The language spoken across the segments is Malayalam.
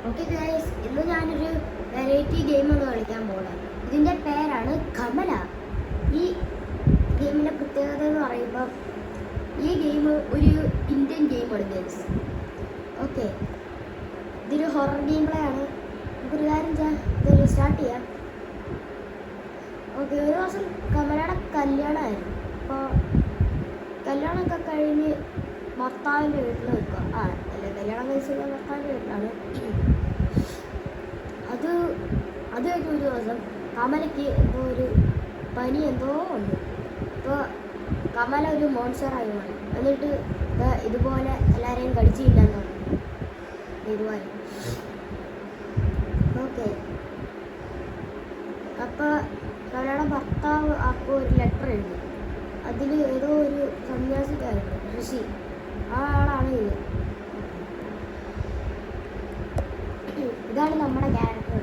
ഓക്കെ ഗൈസ്, ഇന്ന് ഞാനൊരു വെറൈറ്റി ഗെയിമാണ് കളിക്കാൻ പോകുന്നത്. ഇതിൻ്റെ പേരാണ് കമല. ഈ ഗെയിമിൻ്റെ പ്രത്യേകത എന്ന് പറയുമ്പോൾ ഈ ഗെയിം ഒരു ഇന്ത്യൻ ഗെയിമാണ് ഗൈസ്. ഓക്കെ, ഇതൊരു ഹൊറർ ഗെയിം പ്ലേ ആണ്. നമുക്കൊരു കാര്യം ഇതൊരു സ്റ്റാർട്ട് ചെയ്യാം. ഓക്കെ, ഒരു ദിവസം കമലയുടെ കല്യാണമായിരുന്നു. അപ്പോൾ കല്യാണമൊക്കെ കഴിഞ്ഞ് ഭർത്താവിൻ്റെ വീട്ടിൽ നിൽക്കുക. അല്ല, കല്യാണം കഴിച്ചുള്ള ഭർത്താവിൻ്റെ വീട്ടിലാണ്. അത് കഴിഞ്ഞ ഒരു ദിവസം കമലയ്ക്ക് എന്തോ ഒരു പനി എന്തോ ഉണ്ട്. അപ്പോൾ കമല ഒരു മോൺസ്റ്ററായി മാറി. എന്നിട്ട് ഇതുപോലെ എല്ലാവരെയും കടിച്ചില്ലെന്ന് പറഞ്ഞു. ഇതുപോലെ ഓക്കെ. അപ്പോൾ കമലയുടെ ഭർത്താവ് അപ്പോൾ ഒരു ലെറ്റർ എഴുതി. അതിൽ ഏതോ ഒരു സന്യാസിക്കായിരുന്നു, ഋഷി. ആ ആളാണ് ഇത്. ഇതാണ് നമ്മുടെ ക്യാരക്ടർ.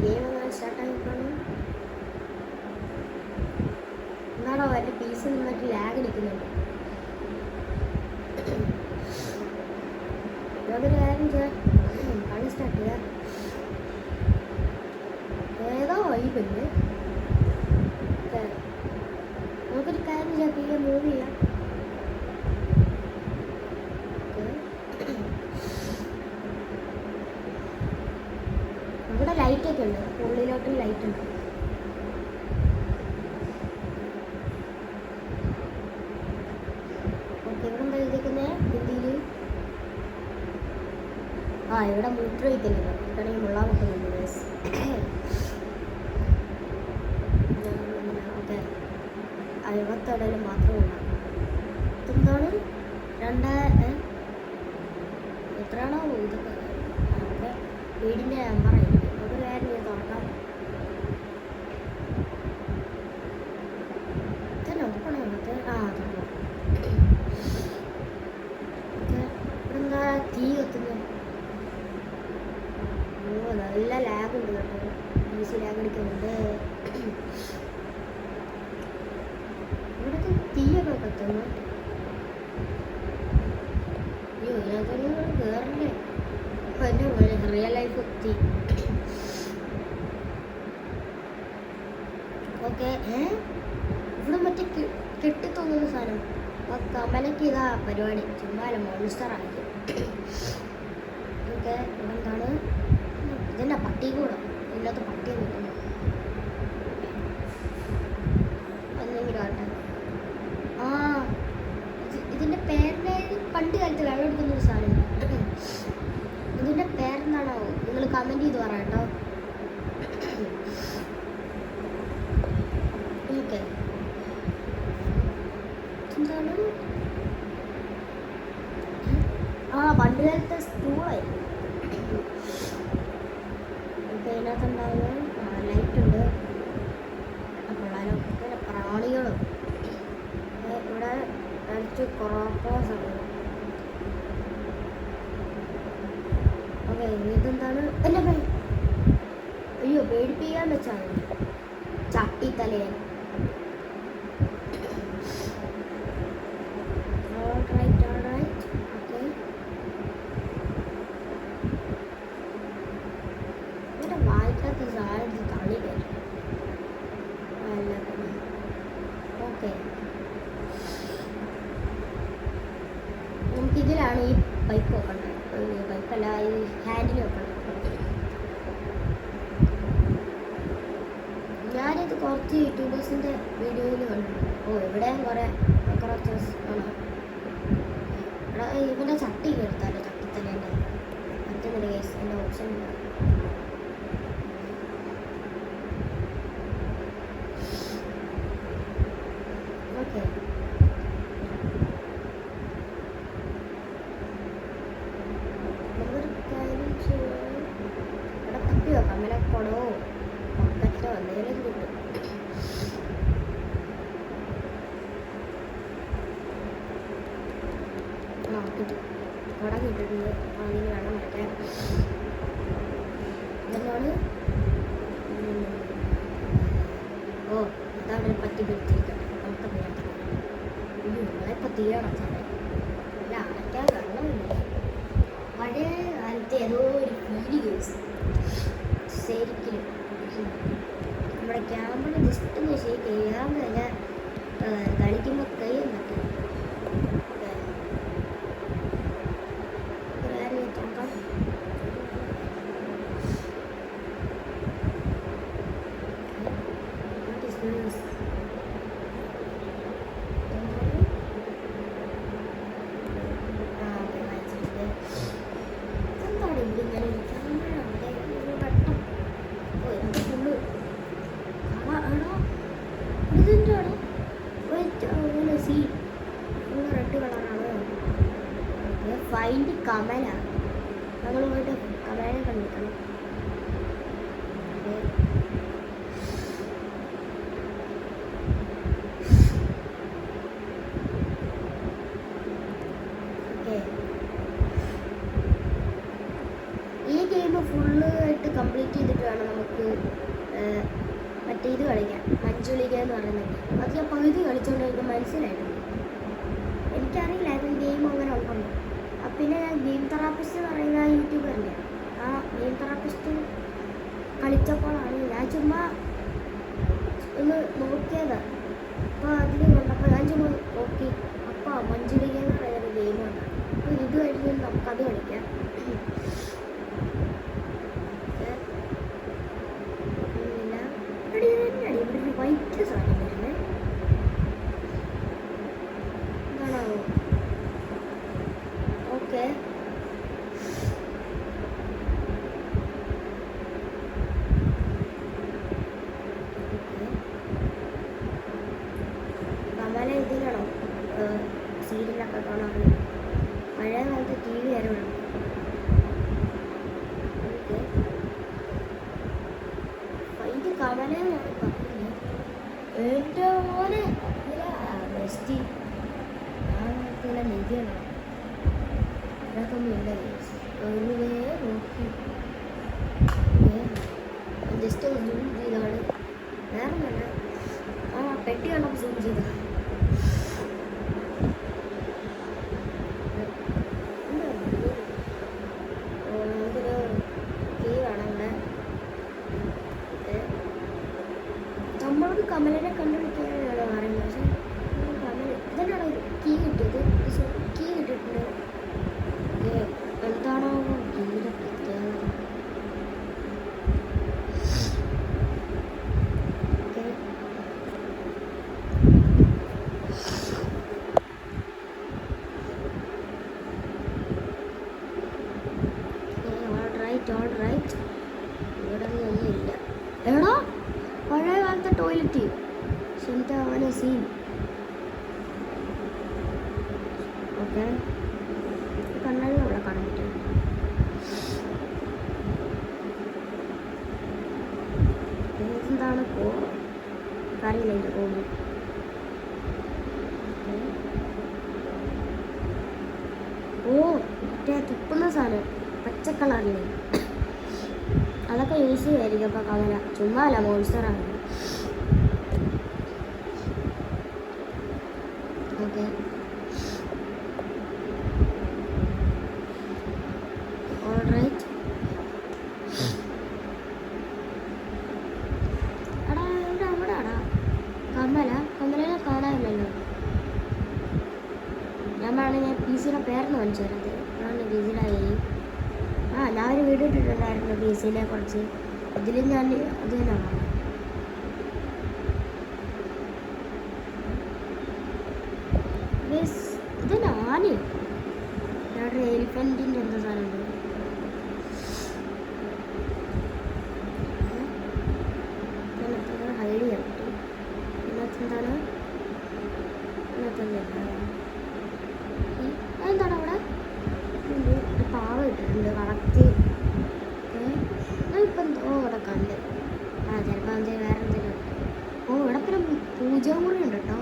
ഗെയിം അങ്ങനെ സ്റ്റാർട്ടായിട്ടാണ്. എന്നാണോ എൻ്റെ പീസ് നിന്നിട്ട് ലാഗ് അടിക്കുന്നുണ്ട്. നമുക്കൊരു കാര്യം ചെയ്യാം, കളി സ്റ്റാർട്ട് ചെയ്യാം. ഏതോ വൈബുണ്ട്. നമുക്കൊരു കാര്യം ചെയ്യാം, മൂവ് ചെയ്യാം. ഇവിടെ ലൈറ്റൊക്കെ ഉണ്ട്, ഉള്ളിലോട്ടും ലൈറ്റ് ഉണ്ട്. ഓക്കെ, ഇവിടെ എന്താ എഴുതിക്കുന്നത് ഹിന്ദിയിൽ? ഇവിടെ മൂത്രമൊഴിക്കുന്നില്ല, ഇവിടെയും മുള്ള മുട്ടുന്നുണ്ട്. ഓക്കെ, അയവത്തോടെയും മാത്രമല്ല. ഇതെന്താണ് എത്രയാണോ ഇതൊക്കെ? നമുക്ക് വീടിൻ്റെ നമ്പറായിരിക്കും. ഒരു കാര്യം ഞാൻ തുറക്കാം. നോക്കണേ നമുക്ക്. ഇതെന്താ തീ കത്തുന്നത്? നല്ല ലാഗ് ഉണ്ട് കേട്ടോ. ഈസി ലാഗ് അടിക്കുന്നുണ്ട്. ഇവിടുത്തെ തീയൊക്കെ കത്തുന്നു. അയ്യോ, ഇതിനകത്തൊന്നും കയറണ്ടേ? എൻ്റെ റിയൽ ലൈഫ് തീ. ഓക്കെ, ഇവിടെ മറ്റേ കെട്ടിത്തോന്നുന്ന സാധനം. കമലയ്ക്ക് ഇതാ പരിപാടി. ചുമ്മാല മോൺസ്റ്റർ ആയിരിക്കും. ഓക്കെ, ഇവിടെ എന്താണ്? ഇതെന്നാ പട്ടി കൂടെ? ഇതിനകത്ത് പട്ടി നിൽക്കുന്നു. എന്തെങ്കിലും ആട്ടെ. ഇതിൻ്റെ പേരിൻ്റെ പണ്ട് കാലത്ത് വെള്ളം എടുക്കുന്നൊരു സാധനം. ഇതിൻ്റെ പേരെന്താണോ? നിങ്ങൾ കമൻറ്റ് ചെയ്ത് പറ കേട്ടോ. ഓക്കെ, എന്താണ്? പണ്ട് കാലത്തെ സ്റ്റൂളായിരുന്നു. ഓക്കെ, ഇതിനകത്തുണ്ടാവുക ലൈറ്റ് ഉണ്ട്. കൊള്ളാലോ. പിന്നെ പ്രാണികളും ഇവിടെ കുറച്ച് ക്രോപ്പോസ് ഉണ്ട്. ഓക്കെ, ഇതെന്താണ്? എൻ്റെ അയ്യോ, പേടിപ്പിക്കാൻ വെച്ചാണ് ചട്ടിത്തലയൻ. വായിക്കാത്ത സാധനം തള്ളി കയറി. ഓക്കെ, നമുക്കിതിലാണ് ഈ പൈപ്പ് വെക്കേണ്ടത്. പൈപ്പല്ല, ഈ ഹാൻഡിൽ വെക്കണം. ഞാനിത് കുറച്ച് യൂട്യൂബേഴ്സിൻ്റെ വീഡിയോയിൽ കണ്ടിട്ടുണ്ട്. ഇവിടെയും കുറേ കോക്രോച്ചസ് ആണ്. ഇവൻ്റെ ചട്ടി എടുത്താലോ, ചട്ടിത്തലേൻ്റെ പറ്റുന്നില്ല കേസ്. എൻ്റെ ഓപ്ഷൻ ഇല്ല. ഓക്കെ, നമുക്കൊരു കാര്യം ചെയ്യാം. ഇവിടെ തപ്പി വെക്കാം. അങ്ങനെ കുടവോ പക്കറ്റോ എന്തെങ്കിലും കിട്ടും. കിട്ടും, കുട കിട്ടിയിട്ടുണ്ട്. അതിന് വേണം മറ്റേ ഇതെന്നാണ്? അതവിടെ പറ്റി പിടിച്ചിരിക്കട്ടെ. നമുക്ക് തീർക്കാം. നമ്മളെ ഇപ്പം തീയണം. അല്ല, അടയ്ക്കാൻ വെള്ളമില്ല. പഴയ കാലത്തെ ഏതോ ഒരു വീഡിയോ ശരിക്കും നമ്മുടെ ക്യാമറ ജസ്റ്റ് ഒന്ന് ശരിക്കും ചെയ്യാൻ തന്നെ കളിക്കുമ്പോൾ കഴിയും പറ്റും. ഫൈൻഡ് കമല. നമ്മൾ പോയിട്ട് കമലനെ കണ്ടിരിക്കണം. ഈ ഗെയിം ഫുള്ള് ആയിട്ട് കംപ്ലീറ്റ് ചെയ്തിട്ട് വേണം നമുക്ക് മറ്റേ ഇത് കളിക്കാൻ, മഞ്ജുളിക എന്ന് പറയുന്നത്. അത് ഞാൻ പകുതി കളിച്ചുകൊണ്ട് എനിക്ക് മനസ്സിലായിട്ടുണ്ട്. എനിക്കറിയില്ലായിരുന്നു ഗെയിം അങ്ങനെ ഉണ്ടെന്ന്. പിന്നെ ഞാൻ ഗെയിം തെറാപ്പിസ്റ്റ് എന്ന് പറയുന്ന യൂട്യൂബറിൻ്റെ ആ ഗെയിം തെറാപ്പിസ്റ്റ് കളിച്ചപ്പോഴാണ് ഞാൻ ചുമ്മാ ഒന്ന് നോക്കിയത്. അപ്പോൾ അതിൽ കണ്ടപ്പോൾ ഞാൻ ചുമ്മാ നോക്കി. അപ്പോൾ മഞ്ജുളിക എന്ന് പറയുന്നൊരു ഗെയിമുണ്ട്. അപ്പോൾ ഇത് കഴിഞ്ഞ് നമുക്കത് കളിക്കാം. ഇവിടെ ഒരു വൈറ്റ് സാധനം വരുന്നത് എന്താണോ? ഓക്കെ, കമല ഇതിലാണോ സീരിയലൊക്കെ കാണാറ്? പഴയ കാലത്ത് ടി വി വരെ ഉണ്ട്. ഇത് കമലെന്നാണ് പറയുന്നത്. എൻ്റെ മോനെ ബെസ്റ്റ് ഞാൻ നിധിയാണ്. ഇതൊക്കെയൊന്നുമില്ല, വെറുതെ നോക്കി ജസ്റ്റ് ഒന്ന് സൂം ചെയ്താണ്. വേറെ ഒന്നല്ല, ആ പെട്ടി കണ്ടപ്പോൾ സൂം ചെയ്തതാണ്. നമുക്കൊരു കീ വേണം ഇവിടെ. നമ്മളൊരു കമലിനെ കണ്ടുപിടിക്കാനാണ് പറയുന്നത്. പക്ഷേ കമൽ ഇതന്നെയാണ് കീ കിട്ടിയത്. കീ കിട്ടിയിട്ടുണ്ട്. എന്താണോ കീയുടെ പ്രത്യേകത? ഓൾറൈറ്റ് ഇവിടെ ഒന്നുമില്ല. എടാ പഴയ കാലത്തെ ടോയ്ലറ്റ്. പക്ഷെ എന്താ അങ്ങനെ സീൻ? ഓക്കെ, കണ്ണാടി അവിടെ കാണാൻ പറ്റും. എന്താണ് അറിയില്ല എൻ്റെ കോമി. ഓ മറ്റേ തുപ്പുന്ന സാധനം പച്ച കളറില്ലേ, അതൊക്കെ യൂസ് ചെയ്യുമായിരിക്കും. അപ്പം കമല ചുമ്മാ അല്ല, മോൺസ്റ്ററാണ്. Okay, alright. എടാ ഇവിടെ അവിടെയാടാ കമലനെ കാണാനില്ലല്ലോ. ഞാൻ വേണമെങ്കിൽ PC-യുടെ പേരെന്ന് കാണിച്ചു തരാം. ഞാൻ PC-യുടെ ഞാൻ ഒരു വീഡിയോ ഇട്ടിട്ടുണ്ടായിരുന്നു PC-നെ കുറിച്ച്. അതിൽ ഞാൻ അത് തന്നെയാണ്. ഇത് ഞാന് ഞാനൊരു എലിഫൻറ്റിൻ്റെ എന്താ സാധനം ഹൈഡ് ചെയ്യാൻ പറ്റും. ഇതിനകത്ത് എന്താണ് അവിടെ പാവ ഇട്ടിട്ടുണ്ട് കറക്റ്റ്. ഇപ്പം എന്തോ ഇവിടെ കണ്ട്. ചിലപ്പോൾ എന്തെങ്കിലും വേറെ എന്തെങ്കിലും ഉണ്ട്. ഇവിടെ പിന്നെ പൂജാമുറി ഉണ്ട് കേട്ടോ.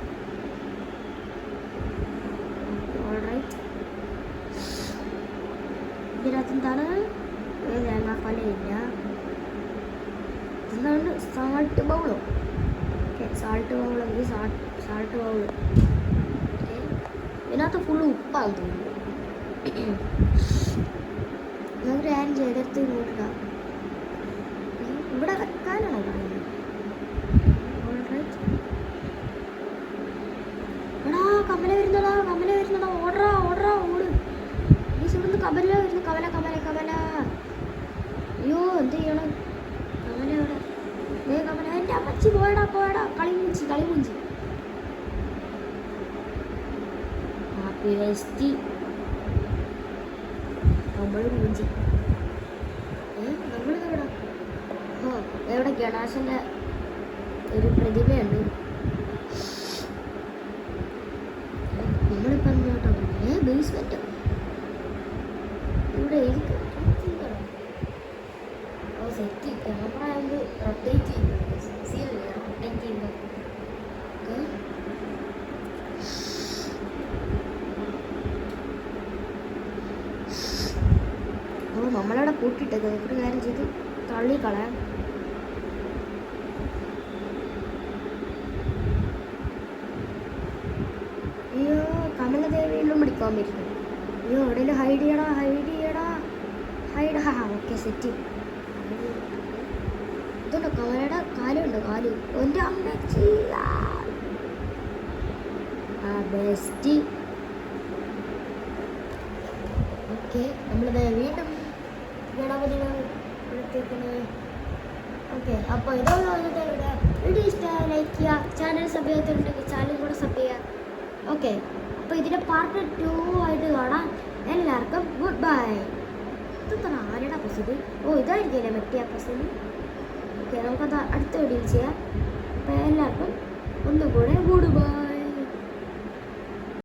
ഓൾറൈറ്റ്, ഇതിനകത്ത് എന്താണ്? തേങ്ങാപ്പാലില്ല. എന്താണ്? സാൾട്ട് ബൗളോ? ഓക്കെ, സാൾട്ട് ബൗളെങ്കിൽ സാൾട്ട് ബൗള്. ഇതിനകത്ത് ഫുള്ള് ഉപ്പാന്ന് തോന്നുന്നു. നമുക്ക് ഞാൻ ചെയ്തെടുത്ത് നോക്കാം. ഇവിടെ വെക്കാനാണോ പറയുന്നത്? എടാ കമല വരുന്നടാ, കമല വരുന്നടാ, ഓടറാ ഓടറാ ഓട്. ഈ സുഹൃത്ത് കമല വരുന്നു, കമല കമല കമല. അയ്യോ എന്ത് ചെയ്യണം? കമല എവിടെ? കമല എൻ്റെ അമ്മച്ചി പോയടാ പോയടാ. കളിമുഞ്ചി കളിമുഞ്ചി. വേസ്റ്റ് നമ്മൾ മൂഞ്ചി. നമ്മളിതെവിടെ? ഓ എവിടെ ഗണേശൻ്റെ ഒരു പ്രതിമയുണ്ട്. നമ്മളിപ്പോൾ എന്തോട്ടോ ബേസ്മെൻറ്റ് ഇവിടെ എഴുതി. ഓ സെറ്റ് ക്യാമറ ഒന്ന് റൊട്ടേറ്റ് ചെയ്യുന്നുണ്ട്. സീരിയൽ റൊട്ടേറ്റ് ചെയ്യുന്നത്. ഓ നമ്മളവിടെ കൂട്ടിയിട്ടത് ഒരു കാര്യം ചെയ്ത് തള്ളിക്കളയാം. അയ്യോ കമലദേവി വീണ്ടും പിടിക്കാൻ പറ്റുന്നു. അയ്യോ എവിടെയെങ്കിലും ഹൈഡ് ചെയ്യടാ ഹൈഡ് ചെയ്യടാ ഹൈഡ്. ഹാ ഓക്കെ സെറ്റ്. ഇതുണ്ടോ കമലയുടെ കാലുണ്ടോ കാല്? എൻ്റെ അമ്മച്ചി ബെസ്റ്റ്. ഓക്കെ നമ്മളിത് വീണ്ടും ഗണപതികളെത്തിക്കുന്നത്. ഓക്കെ അപ്പോൾ ഇതുള്ള വീഡിയോ ഇഷ്ടമായി ലൈക്ക് ചെയ്യുക. ചാനൽ സബ് ചെയ്തിട്ടുണ്ടെങ്കിൽ ചാനൽ കൂടെ സബ് ചെയ്യുക. ഓക്കെ അപ്പോൾ ഇതിൻ്റെ പാർട്ട് 2 ആയിട്ട് കാണാം. എല്ലാവർക്കും ഗുഡ് ബൈ. ഇത്ര ആരുടെ പ്രസിദ്ധി? ഓ ഇതായിരിക്കില്ലേ മറ്റേ പ്രസിദ്ധി. ഓക്കെ നമുക്കത് അടുത്ത വീഡിയോയിൽ ചെയ്യാം. അപ്പോൾ എല്ലാവർക്കും ഒന്നുകൂടെ ഗുഡ് ബൈ.